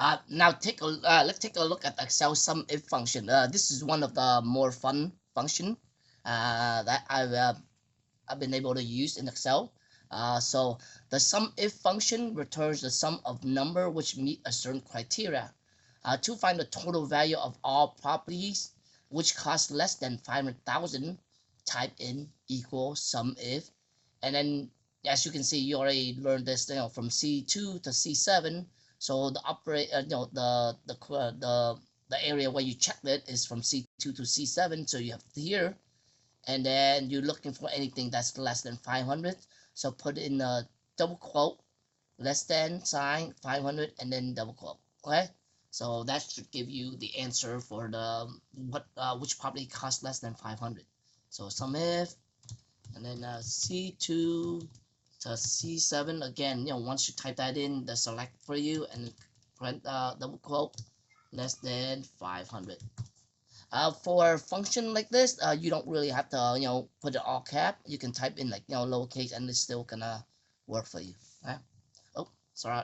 Now let's take a look at Excel SumIf function. This is one of the more fun function that I've been able to use in Excel. So the SumIf function returns the sum of number which meet a certain criteria. To find the total value of all properties which cost less than 500,000, type in equal SumIf, and then as you can see, you already learned this, from C2 to C7. So the the area where you checked it is from C2 to C7. So you have here, and then you're looking for anything that's less than 500. So put in a double quote, less than sign 500, and then double quote. Okay. So that should give you the answer for the which property costs less than 500. So SumIf, and then C2 to C7 again. Once you type that in, the select for you, and print double quote, less than 500. For a function like this, you don't really have to put it all cap. You can type in like lowercase, and it's still gonna work for you. Okay? Oh, sorry,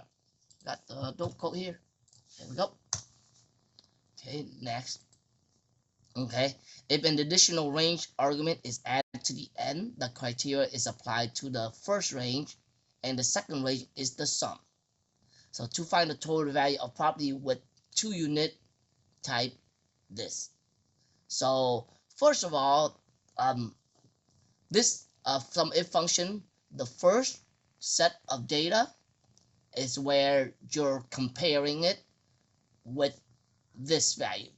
got the double quote here. There we go. Okay, next. Okay, if an additional range argument is added to the end, the criteria is applied to the first range, and the second range is the sum. So to find the total value of property with 2 unit, type this. So first of all, this SumIf function, the first set of data is where you're comparing it with this value.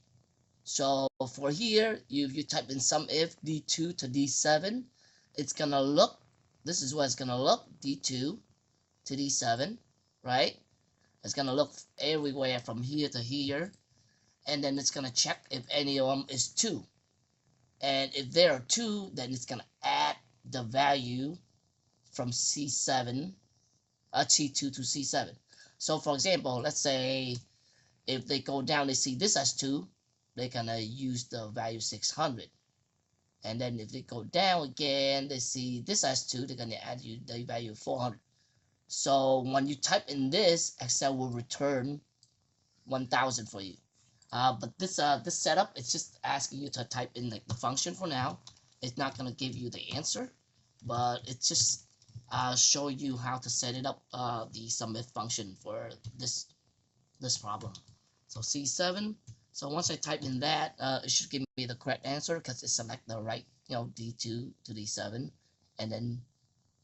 So for here, you type in SumIf D2 to D7, it's gonna look, this is what it's gonna look, D2 to D7, right? It's gonna look everywhere from here to here, and then it's gonna check if any of them is 2. And if there are 2, then it's gonna add the value from C2 to C7. So for example, let's say if they go down, they see this as 2, they're gonna use the value 600. And then if they go down again, they see this as 2, they're gonna add you the value 400. So when you type in this, Excel will return 1000 for you. But this setup, it's just asking you to type in like the function for now. It's not gonna give you the answer, but it's just show you how to set it up, the SumIf function for this problem. So C7. So once I type in that, it should give me the correct answer because it select the right, D2 to D7, and then,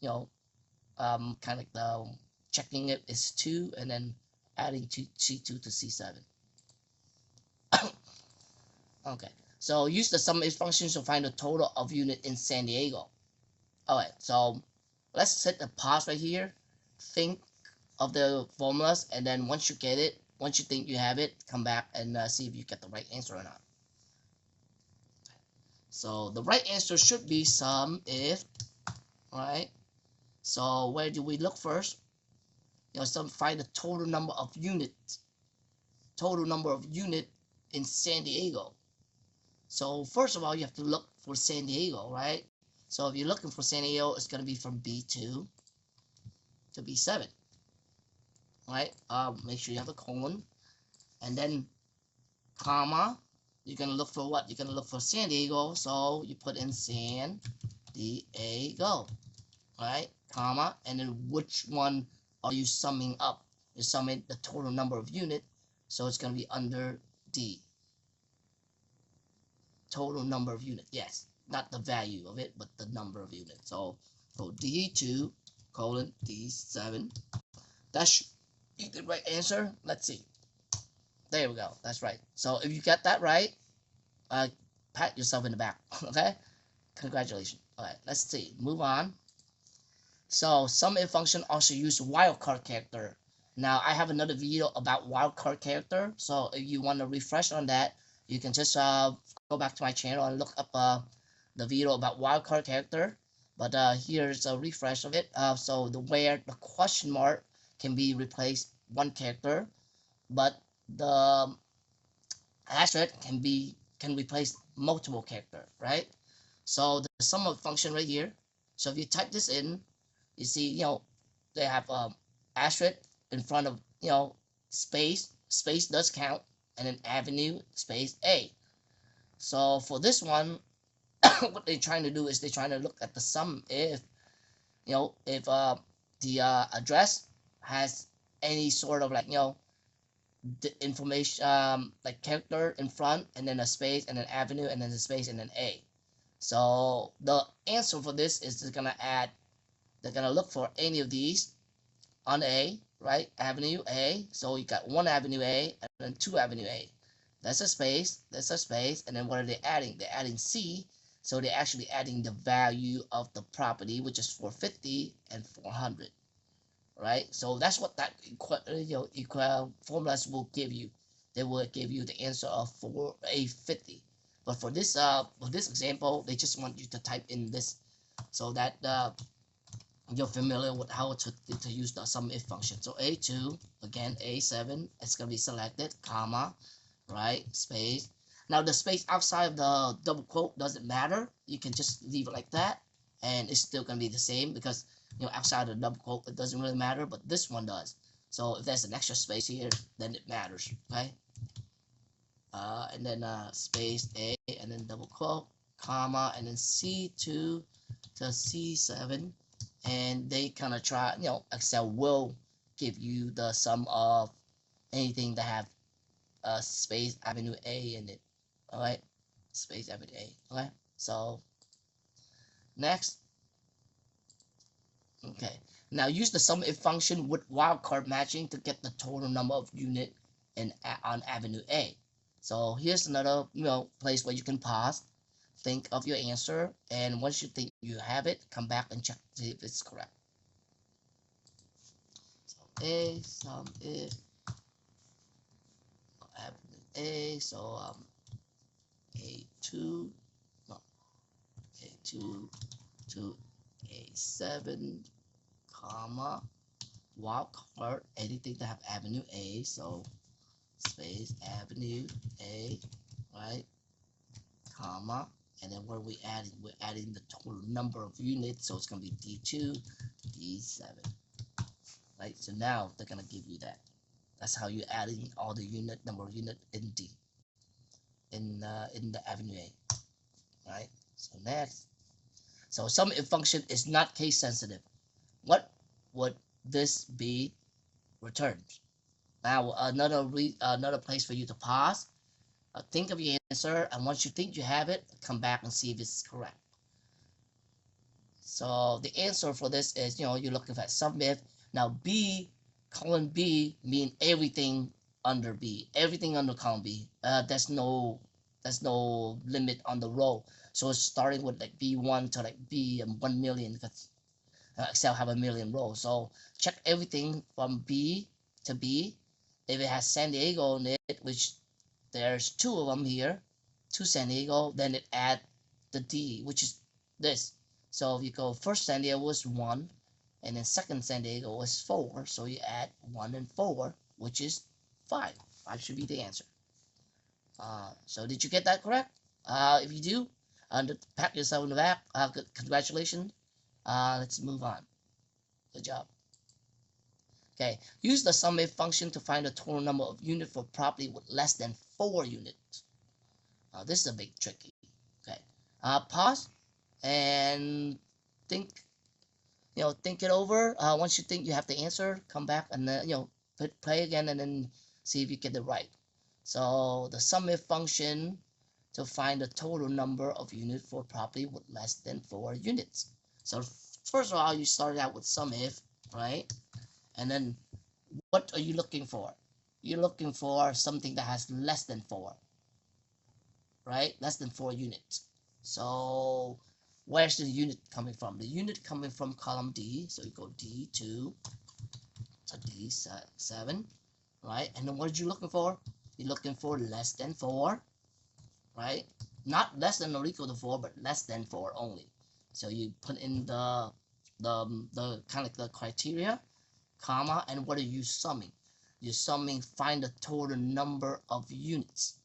kind of like the checking it is 2, and then adding to C2 to C7. Okay, so use the SumIf function to find the total of unit in San Diego. Alright, so let's hit the pause right here. Think of the formulas, and then once you get it, once you think you have it, come back and see if you get the right answer or not. So the right answer should be SumIf, right? So where do we look first? Find the total number of units. Total number of unit in San Diego. So first of all, you have to look for San Diego, right? So if you're looking for San Diego, it's going to be from B2 to B7. Right? Make sure you have a colon, and then comma. You're gonna look for what? You're gonna look for San Diego, so you put in San Diego, right? Comma, and then which one are you summing up? You're summing the total number of unit, so it's gonna be under D. Total number of unit, yes, not the value of it, but the number of units. So D2 colon D7. That's the right answer. Let's see. There we go. That's right. So if you got that right, pat yourself in the back. Okay? Congratulations. Alright, let's see. Move on. So SumIf function also use wildcard character. Now I have another video about wildcard character. So if you want to refresh on that, you can just go back to my channel and look up the video about wildcard character. But here's a refresh of it. So where the question mark can be replaced one character, but the asterisk can replace multiple character, right? So the SumIf function right here. So if you type this in, you see, they have asterisk in front of, space, space does count, and then avenue space A. So for this one, what they're trying to do is they're trying to look at the sum if if the address has any sort of like the information like character in front, and then a space, and then avenue, and then a space, and then A. So the answer for this is they're gonna look for any of these on A, right? Avenue A. So you got one avenue A and then two avenue A. That's a space, that's a space, and then what are they adding? They're adding C. So they're actually adding the value of the property, which is 450 and 400, right? So that's what that equal formulas will give you. They will give you the answer of 450. But for this example, they just want you to type in this so that you're familiar with how to use the SumIf function. So A2, again, A7, it's going to be selected, comma, right, space. Now the space outside of the double quote doesn't matter. You can just leave it like that, and it's still going to be the same because, outside of the double quote, it doesn't really matter, but this one does. So if there's an extra space here, then it matters, okay? And then space A, and then double quote, comma, and then C2 to C7. And they kind of try, Excel will give you the sum of anything that have space avenue A in it. All right, space avenue A. Okay, so next, okay, now use the SumIf function with wildcard matching to get the total number of unit on avenue A. So here's another place where you can pause, think of your answer, and once you think you have it, come back and check to see if it's correct. So A, SumIf avenue A, so A2, no, A2 to A7, comma, wildcard, anything that have avenue A, so space avenue A, right, comma, and then what are we adding? We're adding the total number of units, so it's going to be D2, D7, right? So now they're going to give you that. That's how you're adding all the number of unit in D, in the avenue A, right? So next, so SumIf function is not case sensitive. What would this be returned? Now another place for you to pause, think of your answer, and once you think you have it, come back and see if it's correct. So the answer for this is, you're looking at SumIf. Now B, column B mean everything under B, everything under column B. There's no limit on the row. So it's starting with like B1 to like B and 1 million, because Excel have a million rows. So check everything from B to B. If it has San Diego in it, which there's two of them here, two San Diego, then it add the D, which is this. So if you go first San Diego was 1, and then second San Diego was 4, so you add 1 and 4, which is 5. 5 should be the answer. So did you get that correct? If you do, pat yourself in the back. Congratulations. Let's move on. Good job. Okay, use the SumIf function to find the total number of units for property with less than 4 units. This is a bit tricky. Okay, pause and think it over. Once you think you have the answer, come back and play again, and then see if you get it right. So the SumIf function to find the total number of units for property with less than 4 units. So first of all, you started out with SumIf, right? And then what are you looking for? You're looking for something that has less than 4, right? Less than 4 units. So where's the unit coming from? The unit coming from column D. So you go D2 to D7, right? And then what are you looking for? You're looking for less than 4, right? Not less than or equal to 4, but less than 4 only. So you put in the kind of the criteria, comma, and what are you summing? You're summing, find the total number of units,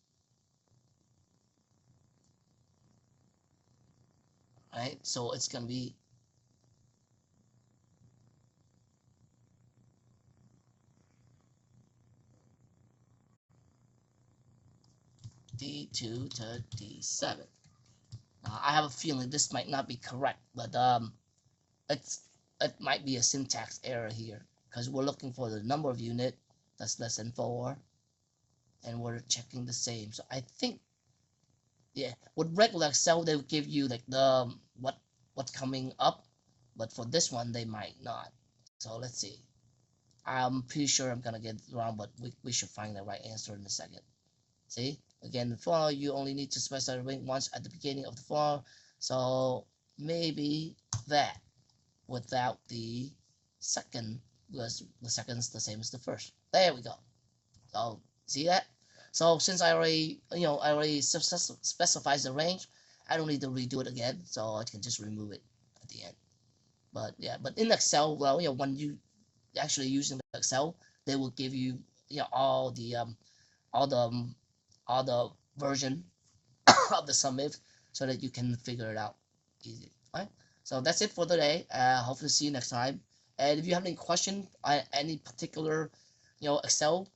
right? So it's going to be D2 to D7. I have a feeling this might not be correct, but it might be a syntax error here because we're looking for the number of unit that's less than 4, and we're checking the same. So I think, yeah, with regular Excel they will give you like the what coming up, but for this one they might not. So let's see. I'm pretty sure I'm gonna get it wrong, but we should find the right answer in a second. See, again, for you only need to specify the ring once at the beginning of the for, so maybe that without the second, because the second is the same as the first. There we go. So see that? So since I already specifies the range, I don't need to redo it again, so I can just remove it at the end. But yeah, but in Excel, well, when you actually using the Excel, they will give you all the all the all the version of the SumIf so that you can figure it out easy. All right. So that's it for today. Hopefully see you next time. And if you have any question on any particular Excel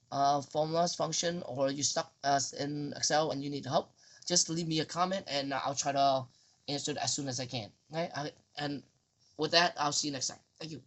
formulas function, or you stuck in Excel and you need help, just leave me a comment and I'll try to answer it as soon as I can. Right. And with that, I'll see you next time. Thank you.